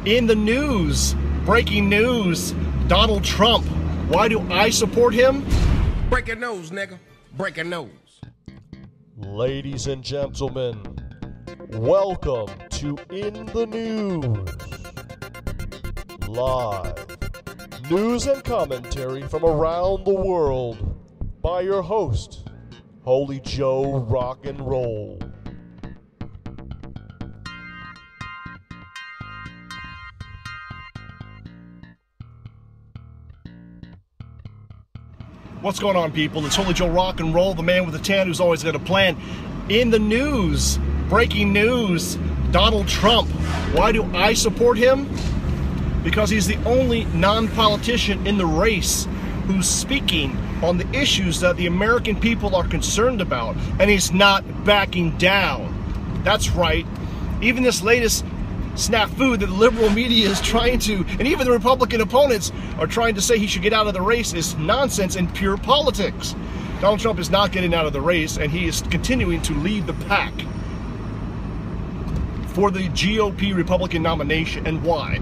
In the news, breaking news, Donald Trump. Why do I support him? Breaking news, nigga. Breaking news. Ladies and gentlemen, welcome to In the News. Live news and commentary from around the world by your host, Holy Joe Rock and Roll. What's going on, people? It's Holy Joe Rock and Roll, the man with the tan who's always got a plan. In the news, breaking news, Donald Trump. Why do I support him? Because he's the only non-politician in the race who's speaking on the issues that the American people are concerned about, and he's not backing down. That's right. Even this latest snafu that the liberal media is trying to, and even the Republican opponents are trying to say he should get out of the race, is nonsense and pure politics. Donald Trump is not getting out of the race, and he is continuing to lead the pack for the GOP Republican nomination. And why?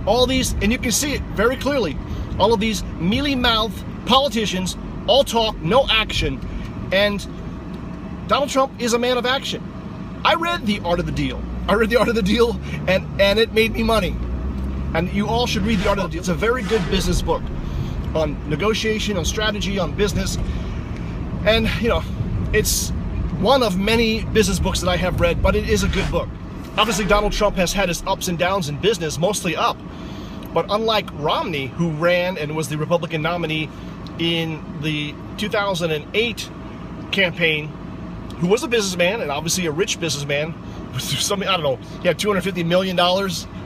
All these, and you can see it very clearly, all of these mealy-mouthed politicians, all talk, no action, and Donald Trump is a man of action. I read The Art of the Deal. And it made me money. And you all should read The Art of the Deal. It's a very good business book on negotiation, on strategy, on business. And, you know, it's one of many business books that I have read, but it is a good book. Obviously, Donald Trump has had his ups and downs in business, mostly up. But unlike Romney, who ran and was the Republican nominee in the 2008 campaign, who was a businessman, and obviously a rich businessman, something, I don't know, he had $250 million,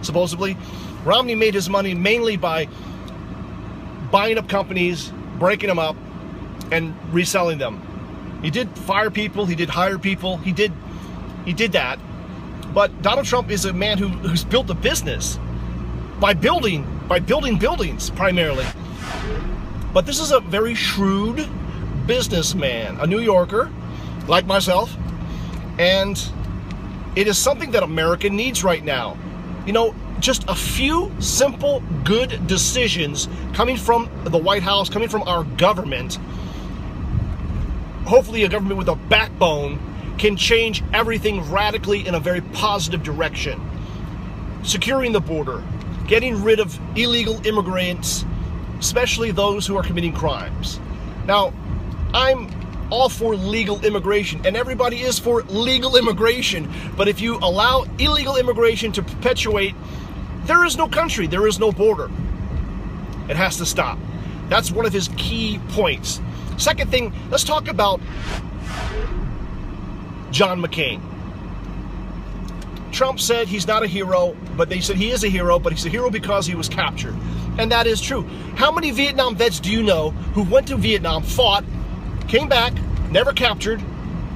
supposedly. Romney made his money mainly by buying up companies, breaking them up, and reselling them. He did fire people, he did hire people, he did that. But Donald Trump is a man who's built a business by building buildings, primarily. But this is a very shrewd businessman, a New Yorker, like myself, and it is something that America needs right now. You know, just a few simple, good decisions coming from the White House, coming from our government, hopefully a government with a backbone, can change everything radically in a very positive direction. Securing the border, getting rid of illegal immigrants, especially those who are committing crimes. Now, I'm all for legal immigration, and everybody is for legal immigration, but if you allow illegal immigration to perpetuate, there is no country, there is no border. It has to stop. That's one of his key points. Second thing, let's talk about John McCain. Trump said he's not a hero, but they said he is a hero, but he's a hero because he was captured. And that is true. How many Vietnam vets do you know who went to Vietnam, fought, came back, never captured?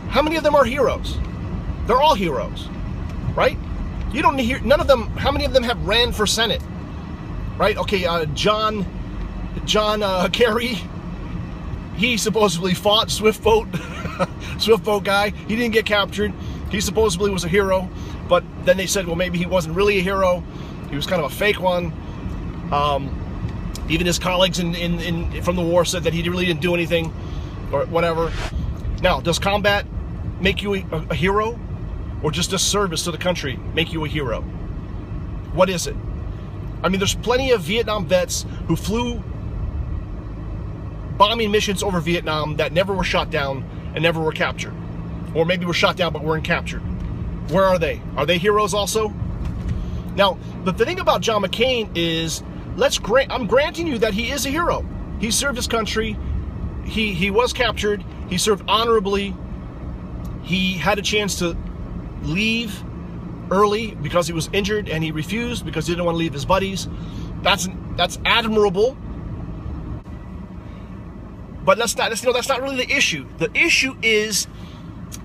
How many of them are heroes? They're all heroes, right? You don't hear, none of them, how many of them have ran for Senate, right? Okay, John Kerry, he supposedly fought, swift boat guy. He didn't get captured. He supposedly was a hero, but then they said, well, maybe he wasn't really a hero. He was kind of a fake one. Even his colleagues from the war said that he really didn't do anything, or whatever. Now, does combat make you a hero, or just a service to the country make you a hero? What is it? I mean, there's plenty of Vietnam vets who flew bombing missions over Vietnam that never were shot down and never were captured. Or maybe were shot down but weren't captured. Where are they? Are they heroes also? Now, the thing about John McCain is, I'm granting you that he is a hero. He served his country. He was captured. He served honorably. He had a chance to leave early because he was injured, and he refused because he didn't want to leave his buddies. That's admirable. But that's not really the issue. The issue is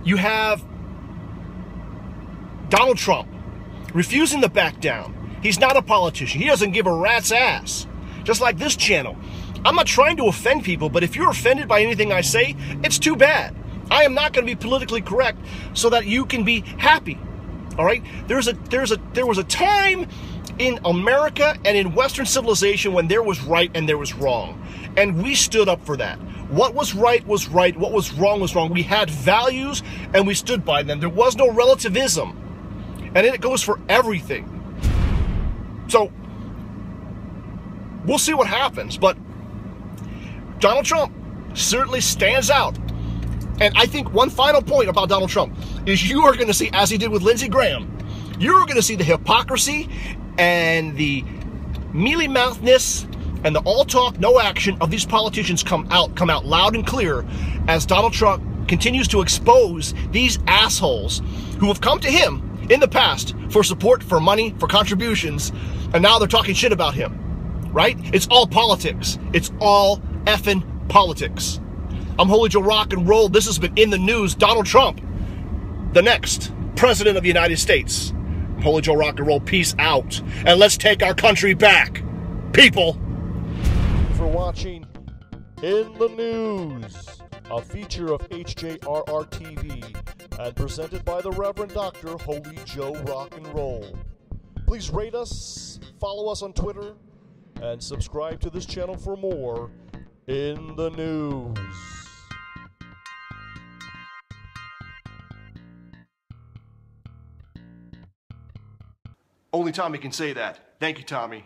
you have Donald Trump refusing to back down. He's not a politician. He doesn't give a rat's ass. Just like this channel. I'm not trying to offend people, but if you're offended by anything I say, it's too bad. I am not going to be politically correct so that you can be happy. All right, there was a time in America and in Western civilization when there was right and there was wrong, and we stood up for that. What was right was right. What was wrong was wrong. We had values and we stood by them. There was no relativism, and it goes for everything. So we'll see what happens, but Donald Trump certainly stands out. And I think one final point about Donald Trump is you are going to see, as he did with Lindsey Graham, you're going to see the hypocrisy and the mealy-mouthness and the all talk, no action of these politicians come out loud and clear as Donald Trump continues to expose these assholes who have come to him in the past for support, for money, for contributions, and now they're talking shit about him, right? It's all politics. It's all effing politics. I'm Holy Joe Rock and Roll. This has been In the News. Donald Trump, the next president of the United States. I'm Holy Joe Rock and Roll. Peace out. And let's take our country back. People. For watching In the News, a feature of HJRR TV and presented by the Reverend Dr. Holy Joe Rock and Roll. Please rate us, follow us on Twitter, and subscribe to this channel for more In the News. Only Tommy can say that. Thank you, Tommy.